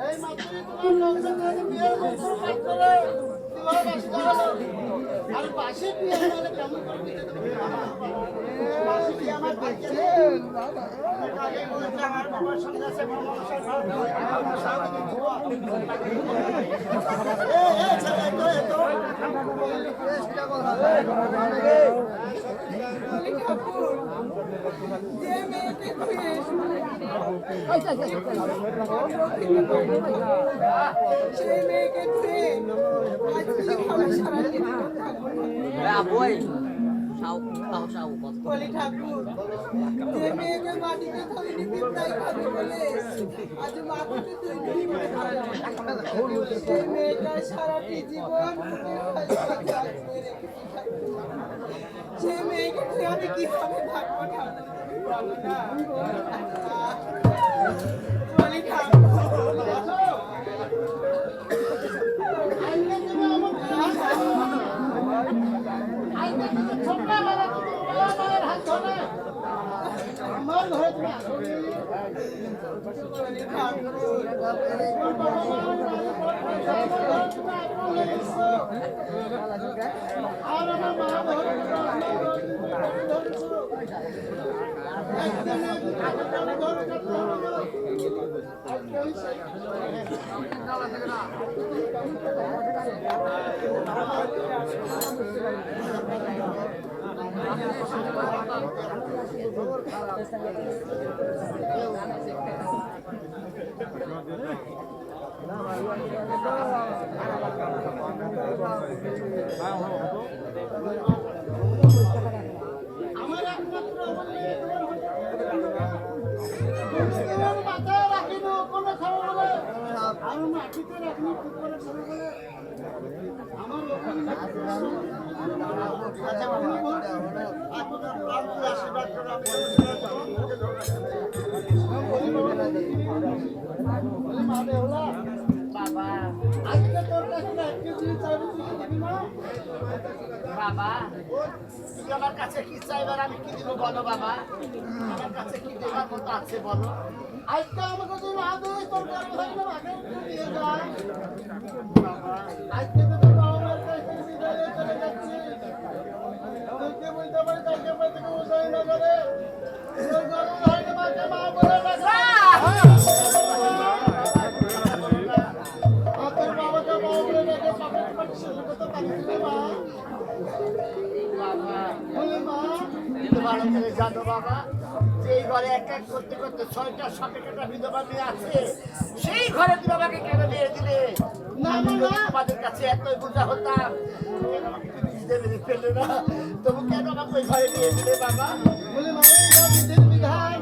এই মাত্রই তোমার লোকজন বিয়ের মতো কাজ করে বিবাহ বাসিতা হলো আর বাসি বিয়ে হলে কেমন করে দিতে তুমি বাসি বিয়ে আমার ভাগ্যে আগে বলেছে আমার বাবার সঙ্গে আছে মনসার ঘর আমার সামনে ধোয়া এই ছেলে তো চেষ্টা করো যে মেয়েকে সেই মেয়েকে বলি ঠাকুর যে মেয়েকে মাটিতে ধরিনি পিতাই খাবে বলে আজ মাটিতে তৈরি করে সেই মেয়েটা সারাটি জীবন সেই মেয়েকে আমি কিভাবে থাকবো ঠাকুর বলি ঠাকুর আমার ঘরে আর আমার মা আমার একমাত্র মাথায় রাখিব কোনো খবর বলে আমি মাটিতে রাখিনি ঠিক করে খবর বলে আমার বাবা আজকে তোর কাছে এক কেজি চাইবি দিবি না বাবা তুই আমার কাছে কি চাইবার আমি কি দিব বলো বাবা আমার কাছে কি দেবার মতো আছে বলো আজকে আমাকে তুই না দিস তোর কাছে থাকলে আগে নিয়ে যা বাবা আজকে তো তোর আমার কাছে বিদায় চলে যাচ্ছি তোকে বলতে পারি তাকে বলতে উদয় না করে তোর গরু হয়তো মাকে মা বলে রাখা সেই ঘরে এক এক করতে করতে 6টা 7টা বিধবা মেয়ে আছে সেই ঘরে তুমি আমাকে কেন বিয়ে দিলে না আমাদের কাছে এতই বোঝা হতাম ফেলে না তবু কেন আমাকে ওই ঘরে বিয়ে দিলে বাবা বলে বিধান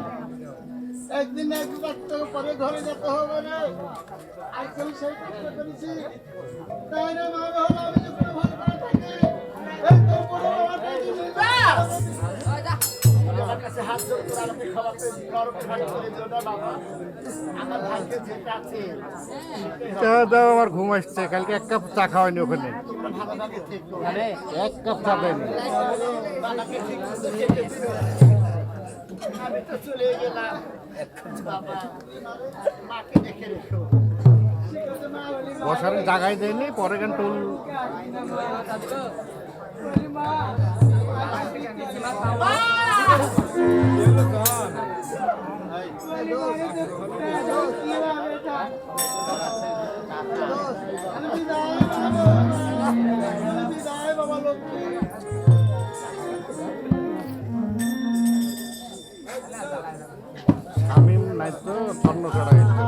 একদিন একদিন পরে ঘরে যেতে হবে না আজকাল সেই চেষ্টা করেছি তাই না মা হলো আমি যখন ভালো করে থাকি আমার কাছে হাত জোর করে আমাকে খাওয়াতে নরম করে দিও না বাবা আমার ভাগ্যে যেটা আছে দাও আমার ঘুম আসছে কালকে 1 কাপ চা খাওয়াইনি ওখানে ভালোভাবে ঠিক করো 1 কাপ চা খাইনি বাবাকে ঠিক মতো খেতে দিও আমি তো চলে গেলাম বাবা মাকে দেখে রেখো বসার জায়গায় দেয়নি পরে কেন টোল বাবা লক্ষ্মী শামিম নাই তো স্বর্ণ ছাড়া গেছে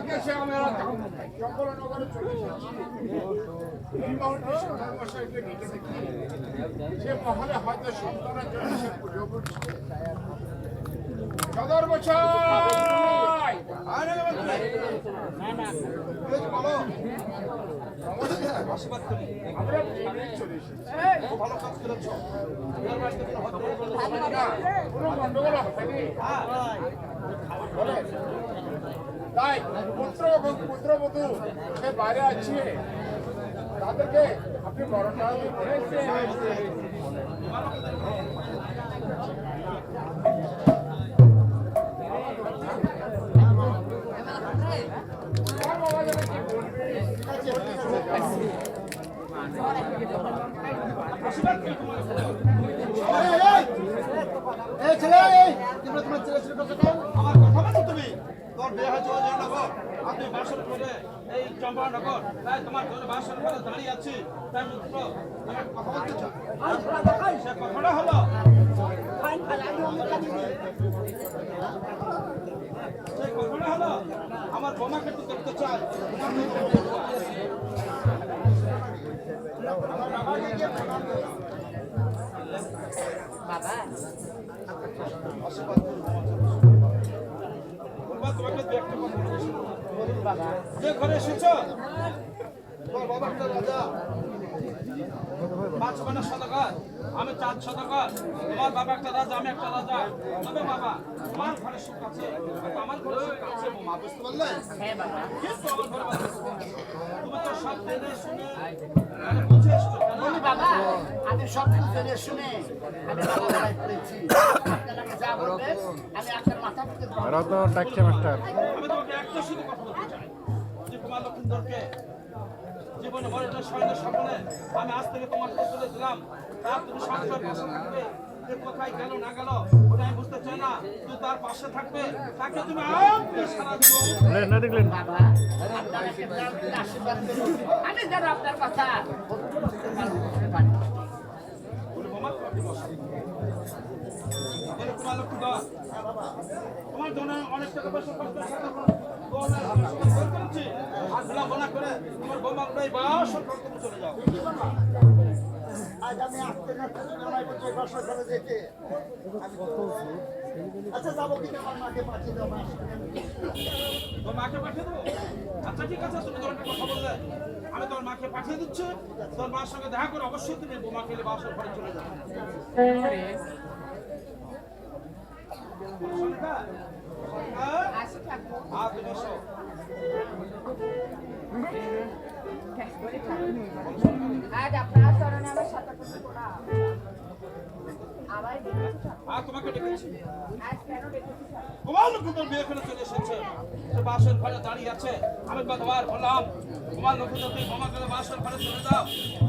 গেছে আমরা জঙ্গলনগরে চলে এসেছি এই মুহূর্তে সর্বশাইকে ডেকে দেখি সে মহলে হয়তো সন্তানের জন্য সে পুজো করছে সদর বছাই আমরা চলে এসেছি ভালো কাজ করেছ কোনো গন্ডগোল হয়নি তাই পুত্র এবং পুত্রবধূ সে বাইরে আছে তাদেরকে আপনি বরণটা এই ছেলে তোমরা তোমার ছেলে ছেলে কথা কেন আমার কথা বলো তুমি তোর বিয়ে হয়েছে ওই জয়নগর আর তুই বাসন করে এই চম্পানগর তাই তোমার জন্য বাসন করে দাঁড়িয়ে আছি তাই মিত্র আমার কথা বলতে চাও সে কথাটা হলো সেই কথাটা হলো আমার বোমাকে তুই দেখতে চাই তোমাকে দু একটা কথা বলেছি যে ঘরে এসেছ তোমার বাবা একটা রাজা 5 বানা সদাগর আমি 4 সদাগর তোমার বাবা একটা রাজা আমি একটা রাজা তবে বাবা তোমার ঘরে সুখ আছে আমার ঘরে সুখ আছে বোমা বুঝতে পারলে হ্যাঁ বাবা কিন্তু আমার ঘরে বাবা তুমি তো সব জেনে শুনে মানে বুঝে এসছো বলি বাবা আমি সব জেনে শুনে আমি ভালো লড়াই করেছি আপনাকে যা বলবেন আমি আপনার মাথা থেকে ওরা তো ডাকছে মাস্টার আমি তোমাকে একটা শুধু কথা বলতে চাই যে কুমার লক্ষিন্দরকে জীবনে মরণের সৈন্য সকলে আমি আজ থেকে তোমার করে দিলাম তার তুমি সংসার পাশে থাকবে যে কোথায় গেল না গেল ওটা আমি বুঝতে চাই না তুই তার পাশে থাকবে তাকে তুমি সারা দিবো না দেখলেন বাবা আপনার একটা আশীর্বাদ করুন আমি যেন আপনার কথা বলে মামা তুমি বসো কুমার লক্ষিন্দর তোমার জন্য অনেক টাকা পয়সা খরচ করেছি আর বিলম্বনা করে তোমার বোমা উড়াই বাসন করতে চলে যাও আজ আমি আসতে যাচ্ছি আমার কোথায় বাসা করে যেতে আচ্ছা যাবো কিনা আমার মাকে পাঠিয়ে দেবো তোর মাকে পাঠিয়ে দেবো আচ্ছা ঠিক আছে তুমি তোমার একটা কথা বললে আমি তোমার মাকে পাঠিয়ে দিচ্ছি তোর মার সঙ্গে দেখা করে অবশ্যই তুমি বোমা খেলে বাসর ঘরে চলে যাও সোনিকা তুমি এসো আজ আপনার চরণে আমার শতকোটি প্রণাম। আমার ডেকেছি আর তোমাকে ডেকেছি আজ কেন ডেকেছি তোমার লক্ষ্মীদের বিয়ে করে চলে এসেছে সে বাসর ঘরে দাঁড়িয়ে আছে আমি কতবার বললাম তোমার লক্ষ্মীদের তুই বোমা খেলে বাসর ঘরে চলে যাও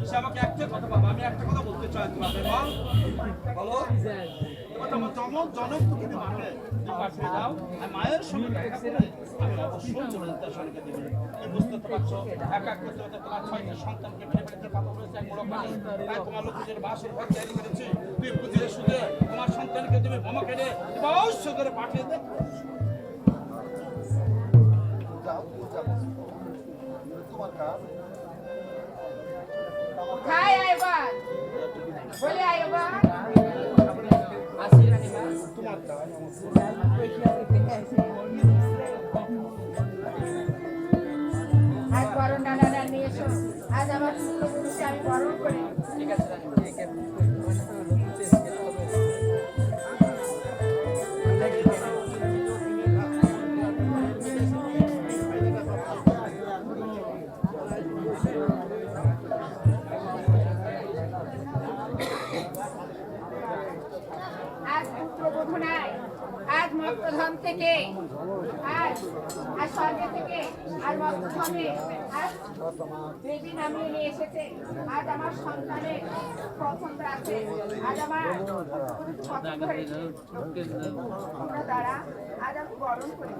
সে আমাকে একটা কথা বাবা আমি একটা কথা বলতে চাই তোমাকে বলো তোমার জনক তুমি মানে পাঠিয়ে দাও আর মায়ের সঙ্গে দেখা করে আমি অবশ্যই চলে যেতে সঙ্গে দেবো তুমি বুঝতে তো পারছো একা করতে হতে তোমার 6টা সন্তানকে মেরে মেরে পাতা করেছে এক মোড়ক পানি তাই তোমার লক্ষ্মীদের বাসের ঘর তৈরি করেছে তুই বুঝিয়ে শুধু তোমার সন্তানকে তুমি বোমা কেটে অবশ্যই করে পাঠিয়ে দে কোথায় আইবান বলে আইবান আজ বরণ ডানা নিয়ে এসো আজ আমার পুত্রবধূকে আমি বরণ করে ঠিক আছে আজ পুত্রবধূ নাই আজ মক্তধাম থেকে আজ আজ স্বর্গ থেকে আর মক্তধামে আজ দেবী নামিয়ে নিয়ে এসেছে আজ আমার সন্তানের প্রথম রাতে আজ আমার পছন্দ হয়েছে তোমরা দ্বারা আজ আমি বরণ করি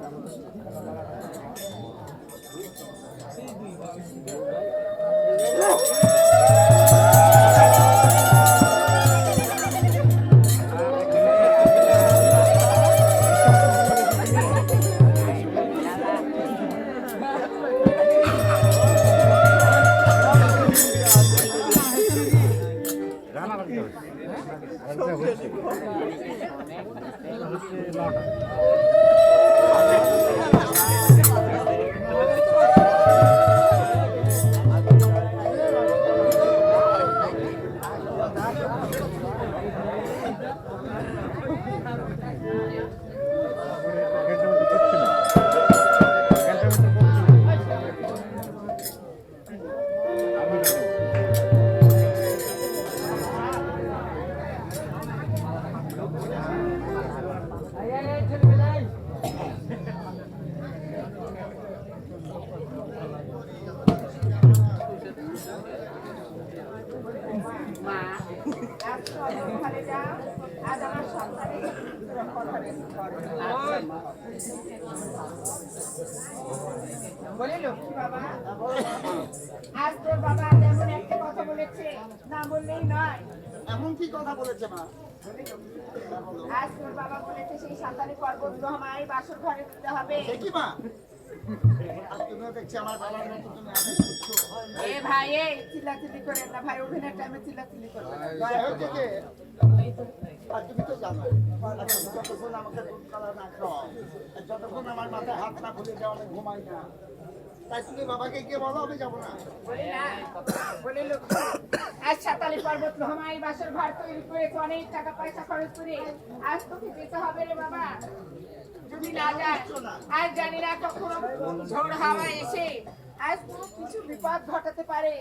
বলে লক্ষ্মী বাবা, আজ তোর বাবা এমন একটা কথা বলেছে, না বললেই নয়। এমন কি কথা বলেছে মা? আজ তোর বাবা বলেছে সেই সাঁতারি পর্বত মায়ের বাসর ঘরে দিতে হবে। সে কি মা? আর তুমিও দেখছি আমার বাবার মতো তুমি আদেশ করছো। এ ভাই, এই চিল্লাচিল্লি করেন না ভাই, অভিনয়ের টাইমে চিল্লাচিল্লি করবেন না। দয়া হয়ে থেকে আর তুমি তো জানো আচ্ছা, যতক্ষণ আমাকে দুধ কলা না খাওয়াও আর যতক্ষণ আমার মাথায় হাত না খুলে দেওয়া আমি ঘুমাই না, তাই তুমি বাবাকে গিয়ে বলো আমি যাবো না। বলে না, বলে লক্ষ্মী, আজ সাঁতারি পর্বত মায়ের বাসর ঘর তৈরি করেছে, অনেক টাকা পয়সা খরচ করে, আজ তোকে যেতে হবে রে বাবা। যদি না যায়, আজ জানি না কখনো ঝড় হাওয়া এসে আজ কোনো কিছু বিপদ ঘটাতে পারে।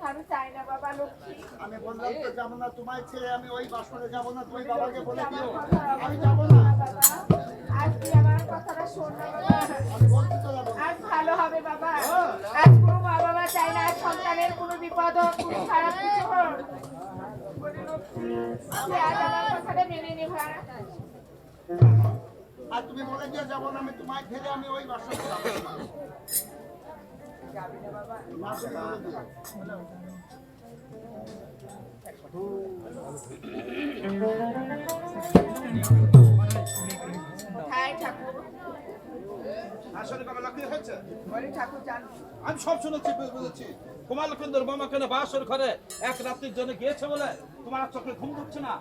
আমি চাই না বাবা লক্ষ্মী। আমি বললাম তো যাবো না, তোমার ছেলে আমি ওই বাসনে যাবো না, তুমি বাবাকে বলে আমার দিও কথা আমি যাবো না। বাবা, আজ তুই আমার কথাটা শোন না বাবা। আমি বলতে তো যাবো না। আজ ভালো হবে বাবা। আজ কোনো মা বাবা চায় না সন্তানের কোনো বিপদ হোক, কোনো খারাপ কিছু হোক। বলে লক্ষ্মী, তুই আজ আমার কথাটা মেনে নে ভাই। আর তুমি বলে দিও যাবো না, আমি তোমায় ফেলে আমি ওই বাসনে যাবো না। যাবি না বাবা? না, তুমি বলে দিও। কোথায় ঠাকুর? আসলে বাবা লক্ষ্মী হয়েছে, বলি ঠাকুর জান, আমি সব শুনেছি, বুঝেছি। কুমার লক্ষ্মীন্দর বোমা কেন বাসর ঘরে এক রাত্রির জন্য গিয়েছে বলে তোমার চোখে ঘুম ধরছে না।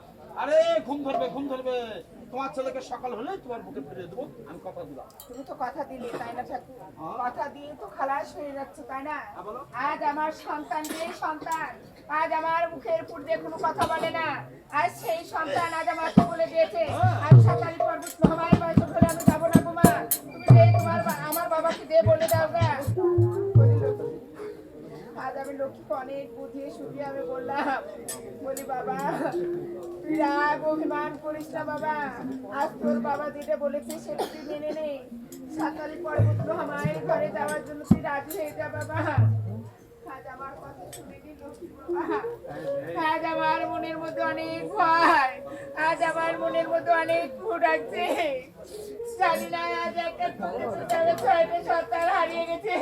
আরে ঘুম ধরবে, ঘুম ধরবে। তোমার ছেলেকে সকাল হলে তোমার বুকে ফিরিয়ে দেবো, আমি কথা দিলাম। তুমি তো কথা দিলে তাই না ঠাকুর? কথা দিয়ে তো খালাস হয়ে যাচ্ছে তাই না? বলো। আজ আমার সন্তান যে সন্তান আজ আমার মুখের উপর দিয়ে কোনো কথা বলে না, আজ সেই সন্তান আজ আমাকে বলে দিয়েছে আজ সাঁতারি পর্বত মহামারী বয়স ধরে আমি যাবো না গো মা, তুমি যে তোমার আমার বাবাকে দিয়ে বলে দাও গা। বলি লক্ষ্মী, আজ আমি লক্ষ্মীকে অনেক বুঝিয়ে শুনিয়ে আমি বললাম, বলি বাবা তুই রাগ অভিমান করিস না বাবা, আজ তোর বাবা যেটা বলেছে সেটা তুই মেনে নে, সাঁতারি পর্বত মায়ের ঘরে যাওয়ার জন্য তুই রাজি হয়ে যা বাবা। আজ আমার কথা শুনে দিন লক্ষ্মী বাবা, আজ আমার মনের মধ্যে অনেক ভয়, আজ আমার মনের মধ্যে অনেক ভয় ডাকছে। জানি না আজ একটা ছয়টা সন্তান হারিয়ে গেছে,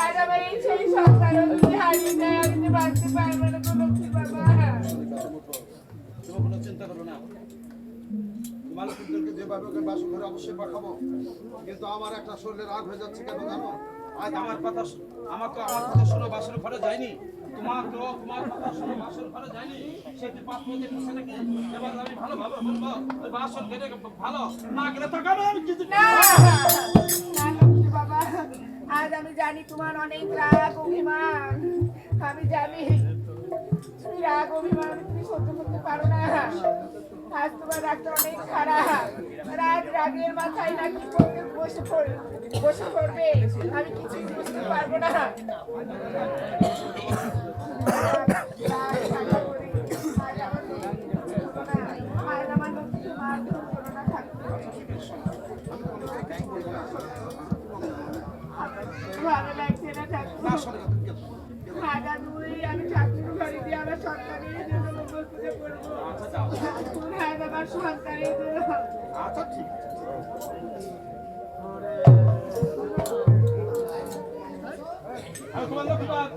আজ আমার এই সেই সন্তান হারিয়ে যায়, আমি যে বাঁচতে পারবো না গো লক্ষ্মী বাবা। তুমি কোনো চিন্তা করো না। তোমার লক্ষ্মীদেরকে যেভাবে ওকে বাসর ঘরে অবশ্যই পাঠাবো, কিন্তু আমার একটা শরীরে রাগ হয়ে যাচ্ছে কেন জানো? আজ আমার কথা আমাকে আমার কথা শোনো বাসর ঘরে যায়নি, তোমার কথা শোনো বাসর ঘরে যায়নি, সেটি পাপ হয়ে যেতেছে নাকি? এবার আমি ভালোভাবে বলবো ওই বাসর ঘরে ভালো না গেলে তো আমি কিছু না না লক্ষ্মী বাবা, আজ আমি জানি তোমার অনেক রাগ অভিমান, আমি জানি তুমি রাগ অভিমান তুমি সহ্য করতে পারো না, আজ তোমার রাগটা অনেক খারাপ, রাগ রাগের মাথায় নাকি বসে পড়বে, আমি কিছুই বুঝতে পারবো না। আজ আমার লক্ষ্মীকে মারধর করো না ঠাকুর। ভালো লাগছে না ঠাকুর, আগামী আমি ঠাকুর ঘরে দিয়ে আমার সন্তানের জন্য মঙ্গল পুজো করবো, আজ আমার সন্তানের জন্য। আচ্ছা ঠিক তোমার লক্ষ্মীবার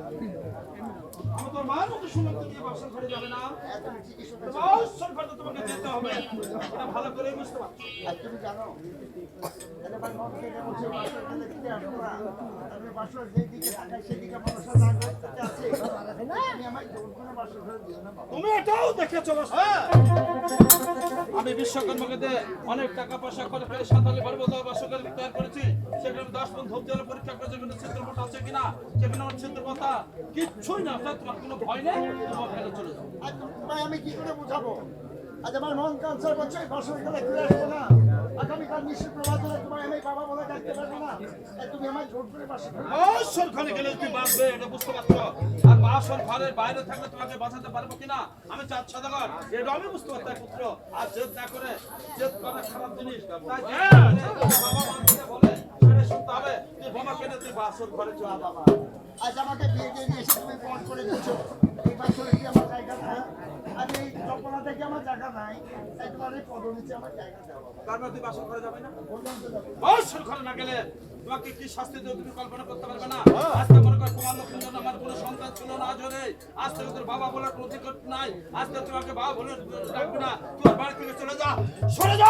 আমি তোর মার মতো শুনলাম তুমি বাসর ঘরে যাবে না, তুমি ঠিকই শুনেছো। বাসর ঘরে তোমাকে যেতে হবে, এটা ভালো করে বুঝতে পারছো। আর তুমি জানো আমার মন থেকে বলছে বাসর ঘরে ফিরে আসবো না, আমি বাসর যেদিকে তাকাই সেদিকে মানুষের রাগ করতে আছে, তুমি আমায় জোর করে বাসর ঘরে দিও না বাবা। তুমি এটাও দেখেছো আমি বিশ্বকর্মাকে দিয়ে অনেক টাকা পয়সা খরচ করে সাঁতালি পর্বত বাসকাল তৈরি করেছি, সেখানে 10 জন ধূপ জল পরীক্ষা করেছে কিন্তু চিত্রপট আছে কিনা, সেখানে আমার চিত্রকথা কিচ্ছুই না, তোমার কোনো ভয় নেই, তোমার ফেলে চলে যাও। আর তোমায় আমি কি করে বোঝাবো? আজ আমার মন ক্যান্সার করছে, বাসর ঘরে ফিরে আসবো না, আগামীকাল নিশ্চিত প্রভাত হলে তোমায় আমি বাবা বলে ডাকতে পারবো না, তাই তুমি আমায় জোর করে বাসর ঘরে বাসর ঘরে গেলে তুই বাঁচবে এটা বুঝতে পারছো, আর বাসর ঘরের বাইরে থাকলে তোমাকে বাঁচাতে পারবো কিনা আমি চাঁদ সদাগর এটা আমি বুঝতে পারতাম পুত্র, আর জেদ না করে জেদ করা খারাপ জিনিস, তাই বাবা মা যেটা বলে সেটা শুনতে হবে, তুই বোমা কেটে তুই বাসর ঘরে চলে যা। বাবা। আজ আমাকে বিয়ে দিয়ে নিয়ে এসে তুমি ফোন করে দিচ্ছ এই বাসরে কি আমার জায়গা নাই, আর এই জল্পনা থেকে আমার জায়গা নাই, তাই তোমার এই পদনীতি আমার জায়গা দেওয়া বাবা। তার মানে তুই বাসর ঘরে যাবে না? বললাম তো যাবো। বাসর ঘরে না গেলে তোমাকে কি শাস্তি দেবে তুমি কল্পনা করতে পারবে না। আজকে মনে কর তোমার লক্ষ্মীর জন্য আমার কোনো সন্তান ছিল না জোরে। আজ থেকে তোর বাবা বলার কোনো অধিকার নাই। আজকে তোমাকে বাবা বলে ডাকবে না। তোর বাড়ি থেকে চলে যা, সরে যা।